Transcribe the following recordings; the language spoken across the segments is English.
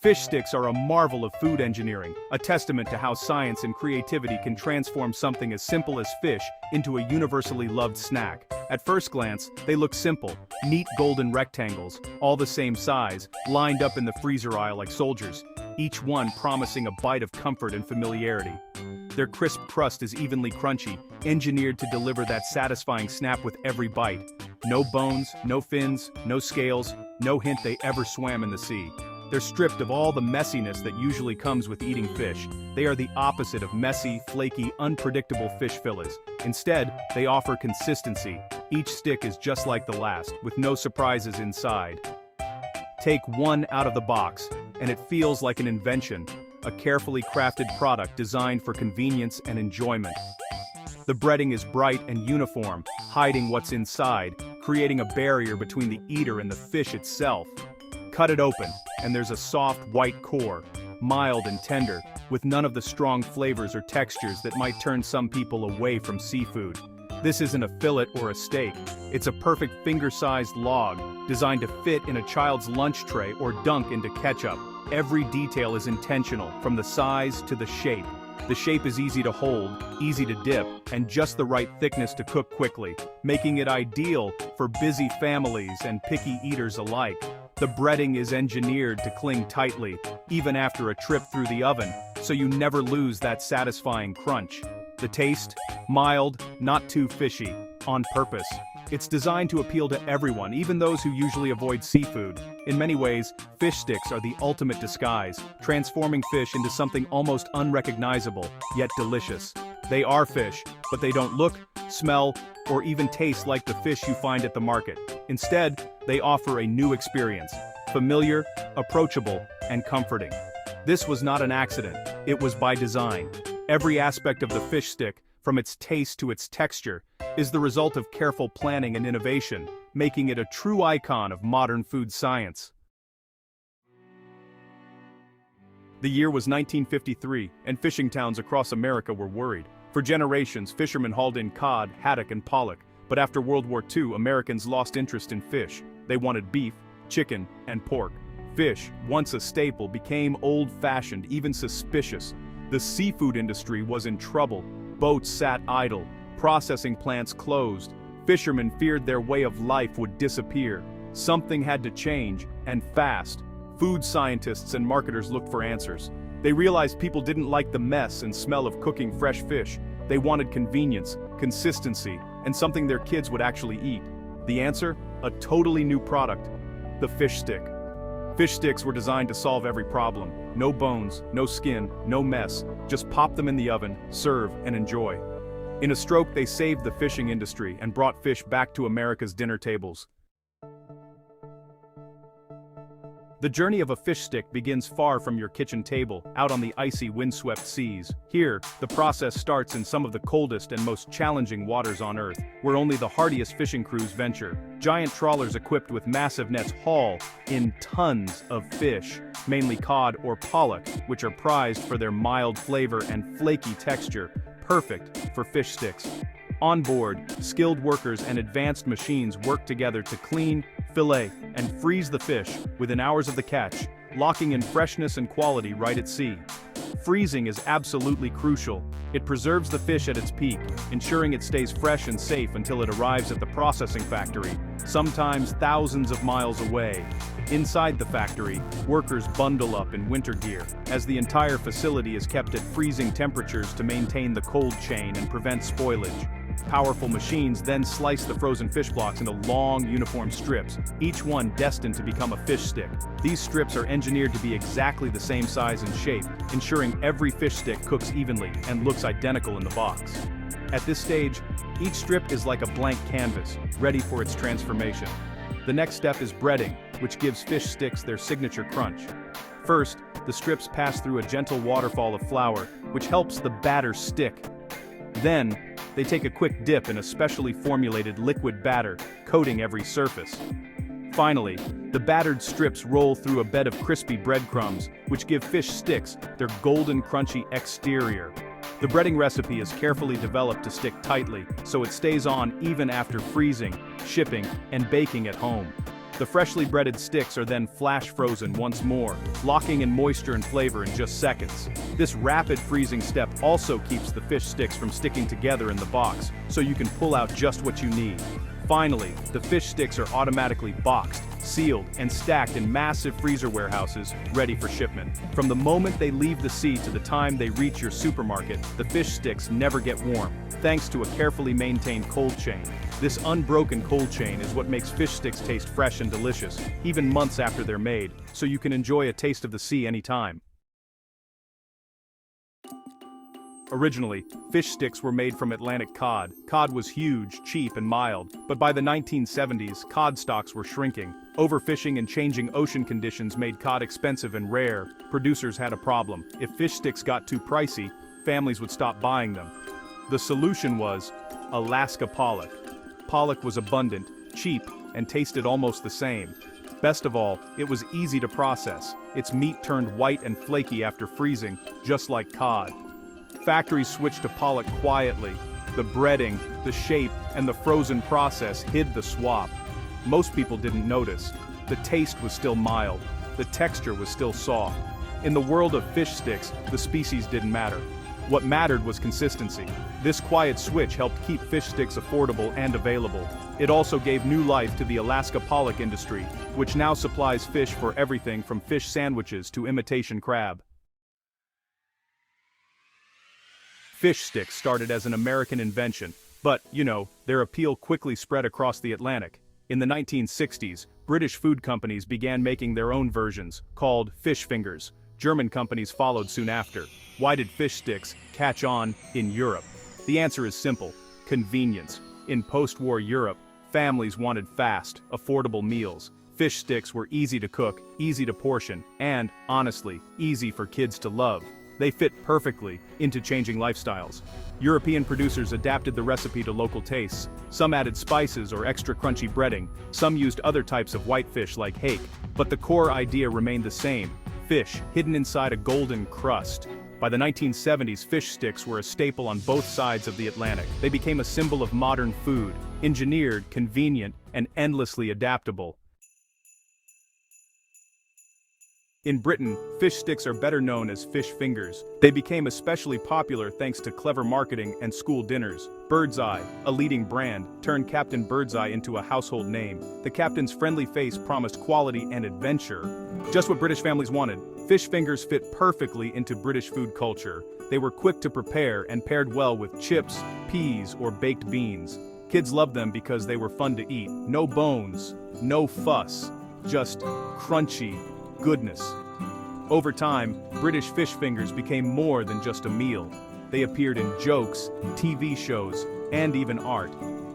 Fish sticks are a marvel of food engineering, a testament to how science and creativity can transform something as simple as fish into a universally loved snack. At first glance, they look simple, neat golden rectangles, all the same size, lined up in the freezer aisle like soldiers, each one promising a bite of comfort and familiarity. Their crisp crust is evenly crunchy, engineered to deliver that satisfying snap with every bite. No bones, no fins, no scales, no hint they ever swam in the sea. They're stripped of all the messiness that usually comes with eating fish. They are the opposite of messy, flaky, unpredictable fish fillets. Instead, they offer consistency. Each stick is just like the last, with no surprises inside. Take one out of the box, and it feels like an invention, a carefully crafted product designed for convenience and enjoyment. The breading is bright and uniform, hiding what's inside, creating a barrier between the eater and the fish itself. Cut it open, and there's a soft white core, mild and tender, with none of the strong flavors or textures that might turn some people away from seafood. This isn't a fillet or a steak, it's a perfect finger-sized log, designed to fit in a child's lunch tray or dunk into ketchup. Every detail is intentional, from the size to the shape. The shape is easy to hold, easy to dip, and just the right thickness to cook quickly, making it ideal for busy families and picky eaters alike. The breading is engineered to cling tightly, even after a trip through the oven, so you never lose that satisfying crunch. The taste? Mild, not too fishy, on purpose. It's designed to appeal to everyone, even those who usually avoid seafood. In many ways, fish sticks are the ultimate disguise, transforming fish into something almost unrecognizable, yet delicious. They are fish, but they don't look, smell, or even taste like the fish you find at the market. Instead, they offer a new experience, familiar, approachable, and comforting. This was not an accident, it was by design. Every aspect of the fish stick, from its taste to its texture, is the result of careful planning and innovation, making it a true icon of modern food science. The year was 1953, and fishing towns across America were worried. For generations, fishermen hauled in cod, haddock, and pollock, but after World War II, Americans lost interest in fish. They wanted beef, chicken, and pork. Fish, once a staple, became old-fashioned, even suspicious. The seafood industry was in trouble. Boats sat idle. Processing plants closed. Fishermen feared their way of life would disappear. Something had to change, and fast. Food scientists and marketers looked for answers. They realized people didn't like the mess and smell of cooking fresh fish. They wanted convenience, consistency, and something their kids would actually eat. The answer? A totally new product: the fish stick. Fish sticks were designed to solve every problem. No bones, no skin, no mess. Just pop them in the oven, serve, and enjoy. In a stroke, they saved the fishing industry and brought fish back to America's dinner tables. The journey of a fish stick begins far from your kitchen table, out on the icy, windswept seas. Here, the process starts in some of the coldest and most challenging waters on Earth, where only the hardiest fishing crews venture. Giant trawlers equipped with massive nets haul in tons of fish, mainly cod or pollock, which are prized for their mild flavor and flaky texture, perfect for fish sticks. On board, skilled workers and advanced machines work together to clean, fillet, and freeze the fish within hours of the catch, locking in freshness and quality right at sea. Freezing is absolutely crucial. It preserves the fish at its peak, ensuring it stays fresh and safe until it arrives at the processing factory, sometimes thousands of miles away. Inside the factory, workers bundle up in winter gear, as the entire facility is kept at freezing temperatures to maintain the cold chain and prevent spoilage. Powerful machines then slice the frozen fish blocks into long, uniform strips, each one destined to become a fish stick. These strips are engineered to be exactly the same size and shape, ensuring every fish stick cooks evenly and looks identical in the box. At this stage, each strip is like a blank canvas, ready for its transformation. The next step is breading, which gives fish sticks their signature crunch. First, the strips pass through a gentle waterfall of flour, which helps the batter stick. Then, they take a quick dip in a specially formulated liquid batter, coating every surface. Finally, the battered strips roll through a bed of crispy breadcrumbs, which give fish sticks their golden crunchy exterior. The breading recipe is carefully developed to stick tightly, so it stays on even after freezing, shipping, and baking at home. The freshly breaded sticks are then flash frozen once more, locking in moisture and flavor in just seconds. This rapid freezing step also keeps the fish sticks from sticking together in the box, so you can pull out just what you need. Finally, the fish sticks are automatically boxed, sealed, and stacked in massive freezer warehouses, ready for shipment. From the moment they leave the sea to the time they reach your supermarket, the fish sticks never get warm, thanks to a carefully maintained cold chain. This unbroken cold chain is what makes fish sticks taste fresh and delicious, even months after they're made, so you can enjoy a taste of the sea anytime. Originally, fish sticks were made from Atlantic cod. Cod was huge, cheap, and mild, but by the 1970s, cod stocks were shrinking. Overfishing and changing ocean conditions made cod expensive and rare. Producers had a problem. If fish sticks got too pricey, families would stop buying them. The solution was Alaska pollock. Pollock was abundant, cheap, and tasted almost the same. Best of all, it was easy to process. Its meat turned white and flaky after freezing, just like cod. Factories switched to pollock quietly. The breading, the shape, and the frozen process hid the swap. Most people didn't notice. The taste was still mild. The texture was still soft. In the world of fish sticks, the species didn't matter. What mattered was consistency. This quiet switch helped keep fish sticks affordable and available. It also gave new life to the Alaska pollock industry, which now supplies fish for everything from fish sandwiches to imitation crab. Fish sticks started as an American invention, but, their appeal quickly spread across the Atlantic. In the 1960s, British food companies began making their own versions, called fish fingers. German companies followed soon after. Why did fish sticks catch on in Europe? The answer is simple: convenience. In post-war Europe, families wanted fast, affordable meals. Fish sticks were easy to cook, easy to portion, and, honestly, easy for kids to love. They fit perfectly into changing lifestyles. European producers adapted the recipe to local tastes. Some added spices or extra crunchy breading. Some used other types of whitefish like hake. But the core idea remained the same: fish hidden inside a golden crust. By the 1970s, fish sticks were a staple on both sides of the Atlantic. They became a symbol of modern food, engineered, convenient, and endlessly adaptable. In Britain, fish sticks are better known as fish fingers. They became especially popular thanks to clever marketing and school dinners. Birdseye, a leading brand, turned Captain Birdseye into a household name. The captain's friendly face promised quality and adventure. Just what British families wanted. Fish fingers fit perfectly into British food culture. They were quick to prepare and paired well with chips, peas, or baked beans. Kids loved them because they were fun to eat. No bones, no fuss, just crunchy goodness. Over time, British fish fingers became more than just a meal. They appeared in jokes, TV shows, and even art.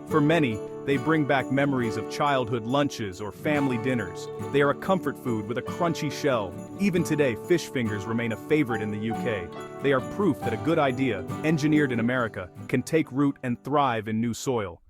For many, they bring back memories of childhood lunches or family dinners. They are a comfort food with a crunchy shell. Even today, fish fingers remain a favorite in the UK. They are proof that a good idea, engineered in America, can take root and thrive in new soil.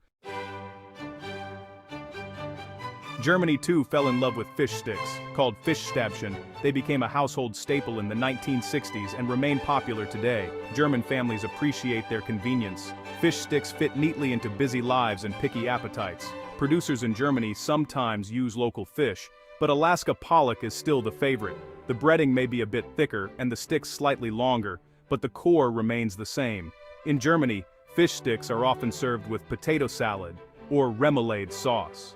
Germany too fell in love with fish sticks. Called Fischstäbchen, they became a household staple in the 1960s and remain popular today. German families appreciate their convenience. Fish sticks fit neatly into busy lives and picky appetites. Producers in Germany sometimes use local fish, but Alaska pollock is still the favorite. The breading may be a bit thicker and the sticks slightly longer, but the core remains the same. In Germany, fish sticks are often served with potato salad or remoulade sauce.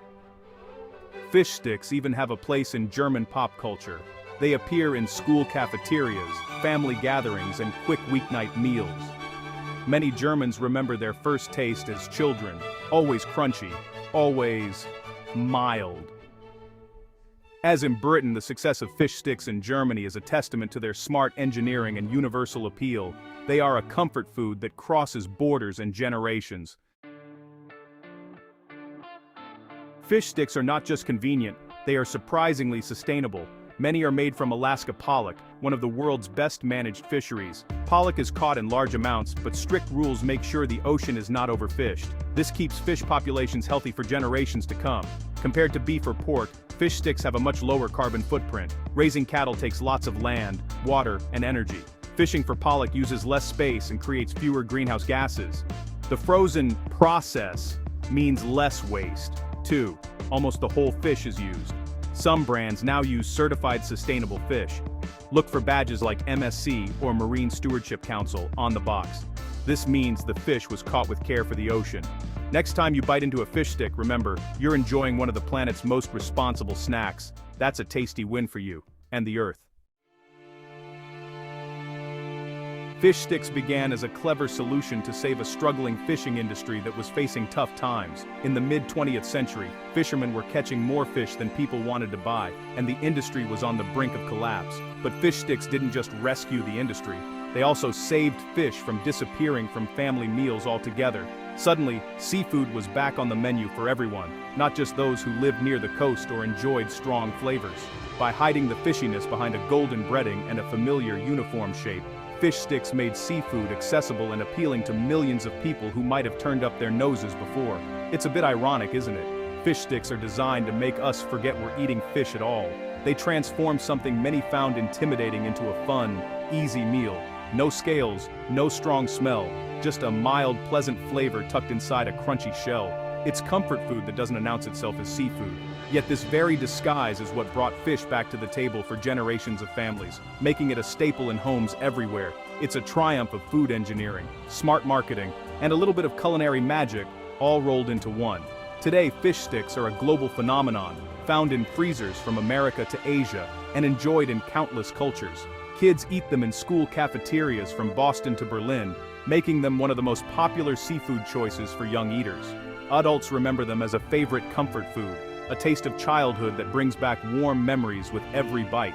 Fish sticks even have a place in German pop culture. They appear in school cafeterias, family gatherings, and quick weeknight meals. Many Germans remember their first taste as children, always crunchy, always mild. As in Britain, the success of fish sticks in Germany is a testament to their smart engineering and universal appeal. They are a comfort food that crosses borders and generations. Fish sticks are not just convenient, they are surprisingly sustainable. Many are made from Alaska pollock, one of the world's best managed fisheries. Pollock is caught in large amounts, but strict rules make sure the ocean is not overfished. This keeps fish populations healthy for generations to come. Compared to beef or pork, fish sticks have a much lower carbon footprint. Raising cattle takes lots of land, water, and energy. Fishing for pollock uses less space and creates fewer greenhouse gases. The frozen process means less waste, too. Almost the whole fish is used. Some brands now use certified sustainable fish. Look for badges like MSC or Marine Stewardship Council on the box. This means the fish was caught with care for the ocean. Next time you bite into a fish stick, remember, you're enjoying one of the planet's most responsible snacks. That's a tasty win for you and the Earth. Fish sticks began as a clever solution to save a struggling fishing industry that was facing tough times. In the mid-20th century, fishermen were catching more fish than people wanted to buy, and the industry was on the brink of collapse. But fish sticks didn't just rescue the industry, they also saved fish from disappearing from family meals altogether. Suddenly, seafood was back on the menu for everyone, not just those who lived near the coast or enjoyed strong flavors. By hiding the fishiness behind a golden breading and a familiar uniform shape, fish sticks made seafood accessible and appealing to millions of people who might have turned up their noses before. It's a bit ironic, isn't it? Fish sticks are designed to make us forget we're eating fish at all. They transform something many found intimidating into a fun, easy meal. No scales, no strong smell, just a mild, pleasant flavor tucked inside a crunchy shell. It's comfort food that doesn't announce itself as seafood. Yet this very disguise is what brought fish back to the table for generations of families, making it a staple in homes everywhere. It's a triumph of food engineering, smart marketing, and a little bit of culinary magic, all rolled into one. Today, fish sticks are a global phenomenon, found in freezers from America to Asia, and enjoyed in countless cultures. Kids eat them in school cafeterias from Boston to Berlin, making them one of the most popular seafood choices for young eaters. Adults remember them as a favorite comfort food, a taste of childhood that brings back warm memories with every bite.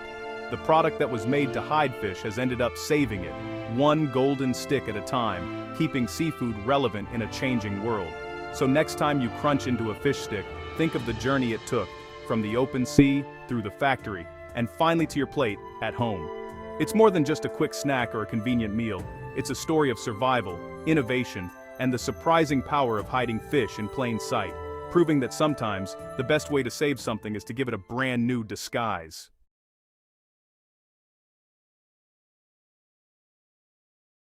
The product that was made to hide fish has ended up saving it, one golden stick at a time, keeping seafood relevant in a changing world. So next time you crunch into a fish stick, think of the journey it took, from the open sea, through the factory, and finally to your plate, at home. It's more than just a quick snack or a convenient meal. It's a story of survival, innovation, and the surprising power of hiding fish in plain sight, proving that sometimes, the best way to save something is to give it a brand new disguise.